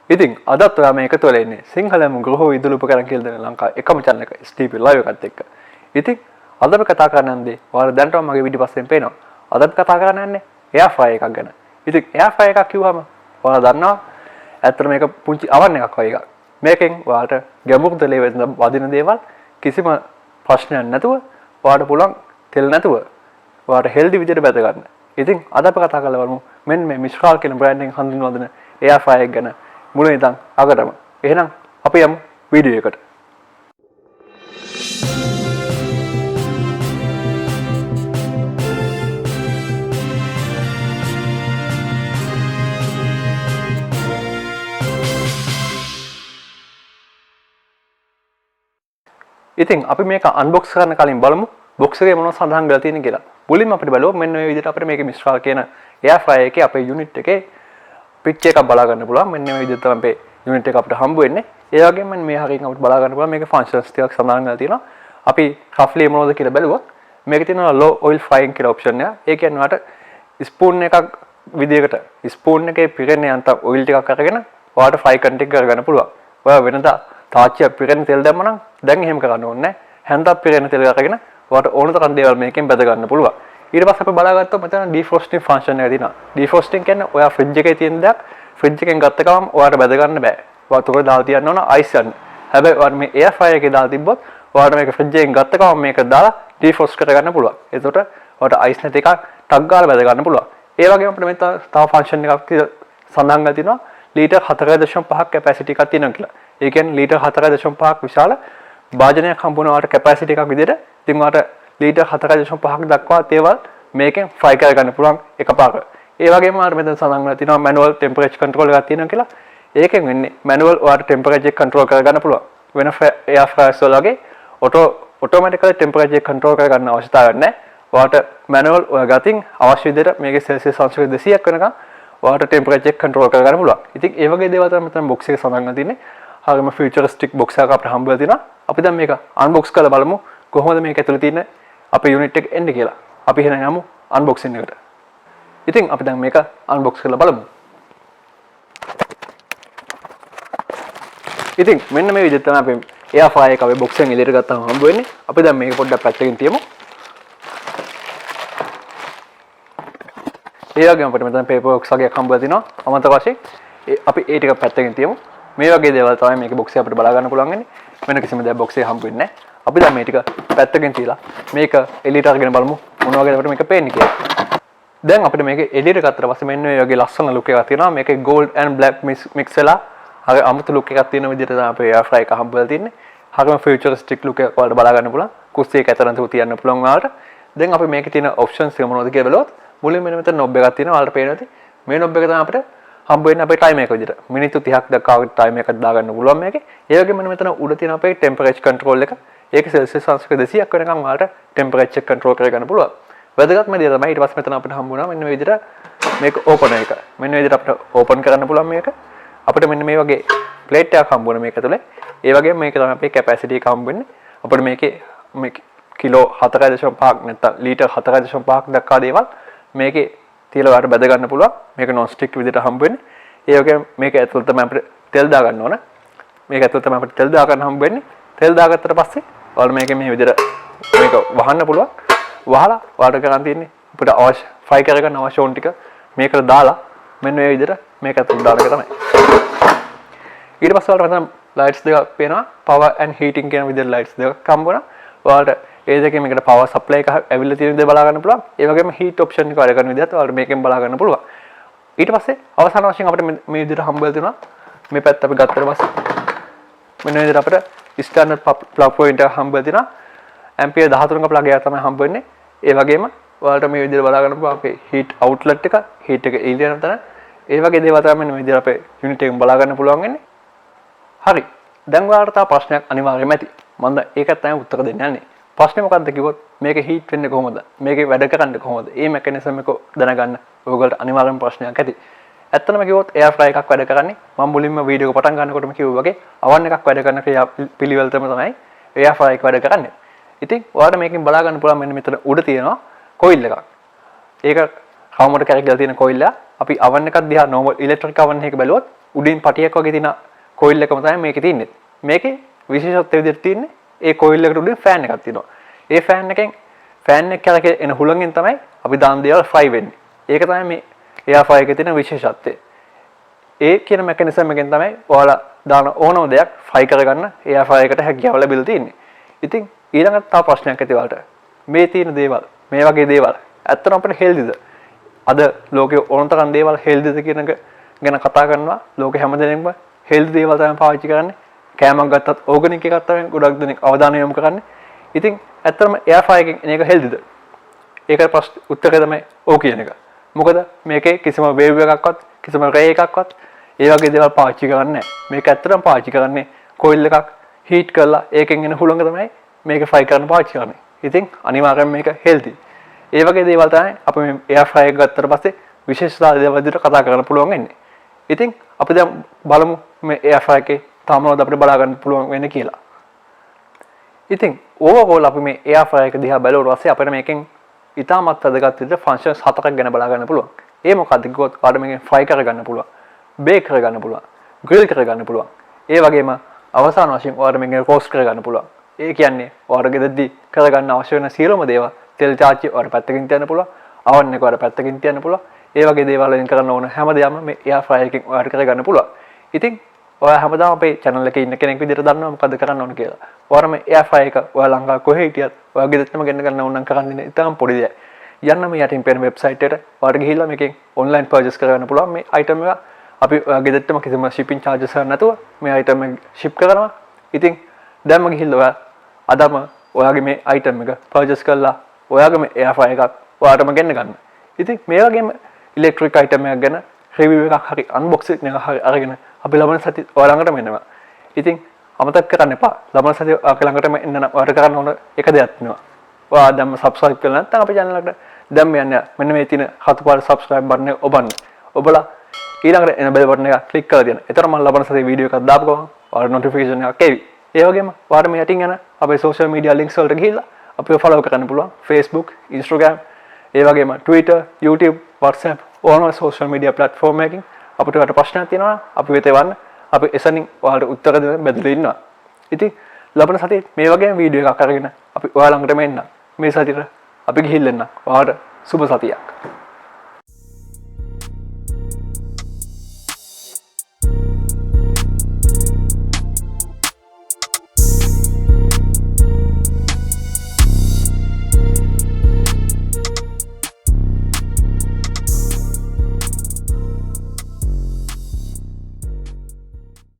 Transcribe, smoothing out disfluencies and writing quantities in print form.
ඉතින් අදත් ඔයා මේක තුළ ඉන්නේ සිංහලම ගෘහ විදුලි උපකරණ කියලා දෙන ලංකාවේ එකම channel එක SDP live එකත් එක්ක. ඉතින් අද අපි කතා කරන්නේ ඔයාලා දැනටම මගේ වීඩියෝ පස්සෙන් පේනවා. අද අපි කතා කරන්නේ air fryer එකක් ගැන. ඉතින් air fryer එකක් කිව්වම ඔයාලා දන්නවා ඇත්තට මේක පුංචි oven එකක් වගේ එකක්. මේකෙන් ඔයාලට ගැඹුරු තලයේ වදින දේවල් කිසිම ප්‍රශ්නයක් නැතුව ඔයාලට පුළුවන් තෙල් නැතුව ඔයාලට healthy විදිහට බැද ගන්න. ඉතින් අද අපි කතා කරලා බලමු මෙන්න මේ Mistral කියන brand එකෙන් හඳුන්වන දෙන air fryer එක ගැන. මුලින් ඉඳන් අගටම. එහෙනම් අපි යමු වීඩියෝ එකට. ඉතින් අපි මේක අන්බොක්ස් කරන්න කලින් බලමු බොක්ස් එකේ මොනවද සඳහන් කරලා තියෙන්නේ කියලා. මුලින්ම අපිට බලමු මෙන්න මේ විදිහට අපිට මේකේ Mistral කියන air fryer එකේ අපේ unit එකේ picture එකක් බලා ගන්න පුළුවන්. මෙන්න මේ විදිහට තමයි අපේ unit එක අපිට හම්බ වෙන්නේ. ඒ වගේම මෙන්න මේ හරියෙන් අපිට බලා ගන්න පුළුවන් මේකේ functions ටිකක් සඳහන් කරලා තියෙනවා. අපි roughly මොනවද කියලා බැලුවොත් මේකේ තියෙනවා low oil frying කියලා option එක. ඒ කියන්නේ ඔයාලට spoon එකක් විදිහකට spoon එකේ පිරෙන යන්තම් oil ටිකක් අරගෙන ඔයාලට fry content කරගන්න පුළුවන්. ඔයා වෙනදා තාච්චියක් පිරෙන තෙල් දැම්ම නම් දැන් එහෙම කරන්න ඕනේ නැහැ. හැන්දක් පිරෙන තෙල් අරගෙන ඔයාලට ඕන තරම් දේවල් මේකෙන් බෙද ගන්න පුළුවන්. ඊට පස්සේ අපි බලාගත්තොත් මෙතන defrosting function එක තියෙනවා. defrosting කියන්නේ ඔයා fridge එකේ තියෙන දෙයක් fridge එකෙන් ගත්ත ගමන් ඔයාලට බෙද ගන්න බෑ. ඔයාලට උඩ දාලා තියන්න ඕන ice යන්න. හැබැයි ඔයාලට මේ air fryer එකේ දාලා තිබ්බොත් ඔයාලට මේක fridge එකෙන් ගත්ත ගමන් මේක දාලා defrost කරගන්න පුළුවන්. එතකොට ඔයාලට ice නැති එකක් ටක් ගාලා බෙද ගන්න පුළුවන්. ඒ වගේම අපිට මෙතන තව function එකක් සඳහන් කරලා තියෙනවා. ලීටර් 4.5ක් capacity එකක් තියෙනවා කියලා. ඒ කියන්නේ ලීටර් 4.5ක් විශාල භාජනයක් හම්බුන වාට capacity එකක් විදිහට ඉතින් වාට ලීටර් 4.5ක් දක්වා තේවල් මේකෙන් fry කර ගන්න පුළුවන් එකපාරට. ඒ වගේම වාට මෙතන සඳහන් කරලා තියෙනවා manual temperature control එකක් තියෙනවා කියලා. ඒකෙන් වෙන්නේ manual වාට temperature control කර ගන්න පුළුවන්. වෙන air fryers වල වගේ automatically temperature control කර ගන්න අවශ්‍යතාවයක් නැහැ. වාට manual ඔය ගතින් අවශ්‍ය විදිහට මේකේ celsius අංශක 200ක් වෙනකම් වාට temperature control කර ගන්න පුළුවන්. ඉතින් ඒ වගේ දේවල් තමයි මෙතන box එකේ සඳහන් කරලා තියෙන්නේ. හරිම futuristic box එකක් අපිට හම්බ වෙලා තියෙනවා. අපි දැන් මේක unbox කරලා බලමු කොහොමද මේක ඇතුලේ තියෙන අපේ unit එක එන්නේ කියලා. අපි එහෙනම් යමු unboxing එකට. ඉතින් අපි දැන් මේක unbox කරලා බලමු. ඉතින් මෙන්න මේ විදිහට තමයි අපි air fryer එක අපේ box එකෙන් එළියට ගත්තාම හම්බ වෙන්නේ. අපි දැන් මේක පොඩ්ඩක් පැත්තකින් තියමු. ඒ වගේම අපිට මෙතන paper box වගේක් හම්බ වෙලා තිනවා. අමතක වශයෙන් අපි ඒ ටික පැත්තකින් තියමු. මේ වගේ දේවල් තමයි මේක box එක අපිට බලා ගන්න පුළුවන් වෙන්නේ. වෙන කිසිම දෙයක් box එකේ හම්බ වෙන්නේ නැහැ. අපි දැන් මේ ටික පැත්තකින් තියලා මේක එළියට අරගෙන බලමු මොන වගේද අපිට මේක පේන්නේ කියලා. දැන් අපිට මේක එළියට ගත්තට පස්සේ මෙන්න මේ වගේ ලස්සන look එකක් තියෙනවා. මේකේ gold and black mix වෙලා හරි අමුතු look එකක් තියෙන විදිහට තමයි අපේ air fryer එක හම්බ වෙලා තින්නේ. හරිම futuristic look එකක් වලට බලා ගන්න පුළුවන්. කුස්සියක ඇතරන්තු තියන්න පුළුවන් ඔයාලට. දැන් අපි මේකේ තියෙන options එක මොනවද කියලා බලුවොත් මුලින්ම මෙතන knob එකක් තියෙනවා. ඔයාලට පේනවා ඇති. මේ knob එක තමයි අපිට හම්බ වෙන්නේ අපේ time එක විදිහට. මිනිත්තු 30ක් දක්වා time එකක් දාගන්න පුළුවන් මේකේ. ඒ වගේම මෙතන උඩ තියෙන අපේ temperature control එක. ඒක celsius අංශක 200ක් වෙනකම් ඔයාලට temperature control කරගන්න පුළුවන්. වැදගත්ම දේ තමයි ඊට පස්සේ මෙතන අපිට හම්බ වුණා මෙන්න මේ විදිහට මේක open එක. මෙන්න මේ විදිහට අපිට open කරන්න පුළුවන් මේක. අපිට මෙන්න මේ වගේ plate එකක් හම්බ වුණා මේක ඇතුලේ. ඒ වගේම මේක තමයි අපේ capacity එක හම්බ වෙන්නේ. අපිට මේකේ මේ කිලෝ 4.5ක් නැත්නම් ලීටර් 4.5ක් දක්වා දේවල් මේකේ තියලා ඔයාලට බෙද ගන්න පුළුවන්. මේක non stick විදිහට හම්බ වෙන්නේ. ඒ වගේම මේක ඇතුළත තමයි අපිට තෙල් දා ගන්න ඕන. මේක ඇතුළත තමයි අපිට තෙල් දා ගන්න හම්බ වෙන්නේ. තෙල් දාගත්තට පස්සේ ඔයාලා මේකෙන් මේ විදිහට මේක වහන්න පුළුවන්. වහලා ඔයාලට කරන් තියෙන්නේ අපිට අවශ්‍ය fry කරගන්න අවශ්‍ය ඕන ටික මේකට දාලා මෙන්න මේ විදිහට මේක ඇතුළට දාන එක තමයි. ඊට පස්සේ ඔයාලට මෙතන lights දෙකක් පේනවා. power and heating කියන විදිහට lights දෙකක් හම්බ වෙනවා. ඔයාලට ඒ දෙකෙන් මේකට power supply එක ඇවිල්ලා තියෙන විදිහ බලා ගන්න පුළුවන්. ඒ වගේම heat option එක වැඩ කරන විදිහත් ඔයාලට මේකෙන් බලා ගන්න පුළුවන්. ඊට පස්සේ අවසාන වශයෙන් අපිට මේ විදිහට හම්බ වෙලා තියෙනවා. මේ පැත්ත අපි ගත්තට පස්සේ මෙන්න මේ විදිහට අපිට standard plug point එක හම්බ වෙලා තියෙනවා. ampere 13ක plug එකක් තමයි හම්බ වෙන්නේ. ඒ වගේම ඔයාලට මේ විදිහට බලා ගන්න පුළුවන් අපේ heat outlet එක, heat එක එළියට යන තැන. ඒ වගේ දේවල් තමයි මෙන්න මේ විදිහට අපේ unit එකෙන් බලා ගන්න පුළුවන් වෙන්නේ. හරි. දැන් ඔයාලට තව ප්‍රශ්නයක් අනිවාර්යයෙන්ම ඇති. මම දැන් ඒකත් තමයි උත්තර දෙන්න යන්නේ. ප්‍රශ්නේ මොකක්ද කිව්වොත් මේක heat වෙන්නේ කොහොමද? මේකේ වැඩ කරන්නේ කොහොමද? මේ mechanism එක දැනගන්න ඔයගොල්ලෝ අනිවාර්යයෙන්ම ප්‍රශ්නයක් ඇති. ඇත්තටම කිව්වොත් air fryer එකක් වැඩ කරන්නේ මම මුලින්ම වීඩියෝ එක පටන් ගන්නකොටම කිව්වා වගේ oven එකක් වැඩ කරන ක්‍රියාපිළිවෙල තමයි air fryer එක වැඩ කරන්නේ. ඉතින් ඔයාලට මේකෙන් බලා ගන්න පුළුවන් මෙන්න මෙතන උඩ තියෙනවා coil එකක්. ඒක කවුමට කැරක් ගලා තියෙන coil එක. අපි oven එකක් දිහා normal electric oven එකක බැලුවොත් උඩින් පටියක් වගේ තියෙන කොයිල් එකම තමයි මේකේ තියෙන්නේ. මේකේ විශේෂත්වය විදිහට තියෙන්නේ ඒ කොයිල් එකට උඩින් ෆෑන් එකක් තියෙනවා. ඒ ෆෑන් එකෙන් ෆෑන් එක කරකේ එන හුළඟෙන් තමයි අපි දාන දේවල් ෆ්‍රයි වෙන්නේ. ඒක තමයි මේ එයා ෆ්‍රයි එකේ තියෙන විශේෂත්වය. ඒ කියන මෙකනිසම් එකෙන් තමයි ඔයාලා දාන ඕනම දෙයක් ෆ්‍රයි කරගන්න එයා ෆ්‍රයි එකට හැකියාව ලැබිලා තියෙන්නේ. ඉතින් ඊළඟට තව ප්‍රශ්නයක් ඇති වලට මේ තියෙන දේවල් මේ වගේ දේවල් ඇත්තටම අපිට හෙල්දිද? අද ලෝකේ ඕන තරම් දේවල් හෙල්දිද කියන එක ගැන කතා කරනවා. ලෝකේ හැමදෙනෙක්ම හෙල්දි දේවල් තමයි පාවිච්චි කරන්නේ. කෑමක් ගත්තත් ඕගනික් එකක් තමයි ගොඩක් දෙනෙක් අවධානය යොමු කරන්නේ. ඉතින් ඇත්තටම එයා ෆ්‍රයි එකෙන් එන එක හෙල්දිද? ඒකට ප්‍රශ්න උත්තරය තමයි ඔව් කියන එක. මොකද මේකේ කිසිම වේව් එකක්වත් කිසිම රේ එකක්වත් ඒ වගේ දේවල් පාවිච්චි කරන්නේ නැහැ. මේක ඇත්තටම පාවිච්චි කරන්නේ කොයිල් එකක් හීට් කරලා ඒකෙන් එන හුළඟ තමයි මේක ෆ්‍රයි කරන්න පාවිච්චි කරන්නේ. ඉතින් අනිවාර්යයෙන් මේක හෙල්දි. ඒ වගේ දේවල් තමයි අපි මේ එයා ෆ්‍රයි එක ගත්තට පස්සේ විශේෂතාව දේවල් විදිහට කතා කරන්න පුළුවන් වෙන්නේ. ඉතින් අපි දැන් බලමු මේ එයා ෆ්‍රයි එකේ තාමනවද අපිට බලා ගන්න පුළුවන් වෙන්නේ කියලා. ඉතින් ඕවර්ऑල් අපි මේ එයා ෆ්‍රයි එක දිහා බැලුවට පස්සේ අපිට මේකෙන් ඉතාමත් වැදගත් විදිහට ෆන්ක්ෂන්ස් 4ක් ගැන බලා ගන්න පුළුවන්. ඒ මොකක්ද කිව්වොත් ඔයාලට මේකෙන් ෆ්‍රයි කරගන්න පුළුවන්, බේක් කරගන්න පුළුවන්, ග්‍රිල් කරගන්න පුළුවන්. ඒ වගේම අවසාන වශයෙන් ඔයාලට මේකෙන් රෝස්ට් කරගන්න පුළුවන්. ඒ කියන්නේ ඔයාලට ගෙදරදී කරගන්න අවශ්‍ය වෙන සියලුම දේවල් තෙල් චාර්ජ් ඔයාලට පැත්තකින් තියන්න පුළුවන්, oven එක ඔයාලට පැත්තකින් තියන්න පුළුවන්. ඒ වගේ දේවල් වලින් කරන්න ඕන හැමදේම මේ එයා ෆ්‍රයි එකෙන් ඔයාලට කරගන්න පුළුවන්. ඉතින් ඔයා හැමදාම අපේ channel එකේ ඉන්න කෙනෙක් විදිහට දන්නවා මොකද්ද කරන්න ඕන කියලා. ඔයාලා මේ එයා ෆ්‍රයි එක ඔයා ලංකාවේ කොහේ හිටියත් ඔයාගේ ගෙදරටම ගෙන්න ගන්න ඕන නම් කරන්න ඉන්න ඉතාලම පොඩි දෙයක්. යන්න මේ යටින් පේන වෙබ්සයිට් එකට ඔයාලට ගිහිල්ලා මේකෙන් online purchase කරගන්න පුළුවන්. මේ item එක අපි ඔයාගේ ගෙදරටම කිසිම shipping charges එකක් නැතුව මේ item එක ship කරනවා. ඉතින් දැන්ම ගිහිල්ලා ඔයා අදම ඔයාගේ මේ item එක purchase කරලා ඔයාගේ මේ එයා ෆ්‍රයි එකක් ඔයාටම ගෙන්න ගන්න. ඉතින් මේ වගේම ඉලෙක්ට්‍රික් item එකක් ගැන review එකක් හරි unboxing එකක් හරි අරගෙන අපි ලබන සතිය ඔයා ළඟටම එනවා. ඉතින් අමතක කරන්න එපා. ලබන සතිය ඔයා ළඟටම එන්න නම් ඔයාලට කරන්න ඕන එක දෙයක් තියෙනවා. ඔයා දැන්ම subscribe කරලා නැත්නම් අපේ channel එකට දැන්ම යන්න මෙන්න මේ තියෙන හතු පාට subscribe button එක ඔබන්න. ඔබලා ඊළඟට එන bell button එක click කරලා තියන්න. එතකොට මම ලබන සතියේ වීඩියෝ එකක් දාපු ගමන් ඔයාලට notification එකක් එවි. ඒ වගේම ඔයාලට මේ යටින් යන අපේ social media links වලට ගිහිල්ලා අපිව follow කරන්න පුළුවන්. Facebook, Instagram, ඒ වගේම Twitter, YouTube, WhatsApp ඕනම social media platform එකකින් අපිට වට ප්‍රශ්නයක් තියෙනවා අපි වෙත එවන්න. අපි එසනින් ඔයාලට උත්තර දෙන්න බැඳලා ඉන්නවා. ඉතින් ලබන සතියේ මේ වගේම වීඩියෝ එකක් අරගෙන අපි ඔයාලා ළඟටම එන්න. මේ සතියේ අපි ගිහිල්ලා එන්න. ඔයාලට සුබ සතියක්.